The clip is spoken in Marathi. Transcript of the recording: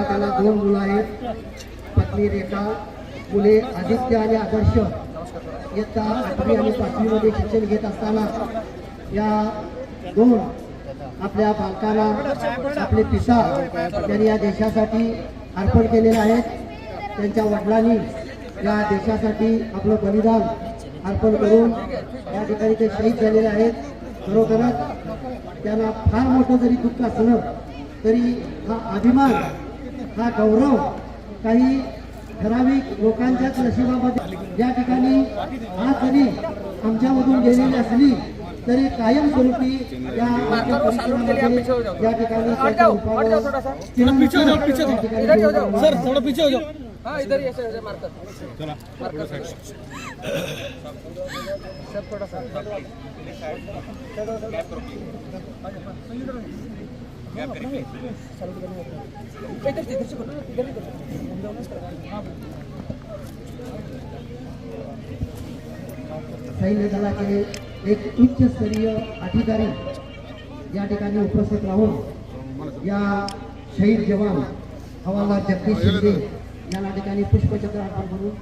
त्याला 2 मुलं आहेत, पत्नी रेखा, मुले आदित्य आणि आदर्श. इयत्ता 8वी आणि 5वी मध्ये शिक्षण घेत असताना या 2 आपल्या बालकाला आपले पिता त्यांनी या देशासाठी अर्पण केलेले आहेत. त्यांच्या वडिलांनी या देशासाठी आपलं बलिदान अर्पण करून या ठिकाणी ते शहीद झालेले आहेत. खरोखरच त्यांना फार मोठं जरी दुःख असलं तरी हा अभिमान, हा गौरव काही ठराविक लोकांच्याच नशिबामध्ये या ठिकाणी आज जरी आमच्यामधून गेलेली असली तरी कायमस्वरूपी या परिसरामध्ये या ठिकाणी हाँ इधर ही ऐसे मार्कर चला मार्कर सर थोड़ा सा गैप करो गैप करो सैन्य दलाचे एक उच्च स्तरीय अधिकारी या ठिकाणी उपस्थित राहून या शहीद जवान हवालदार जगदीश शिंदे या ठिकाणी पुष्पचक्र अर्पण करून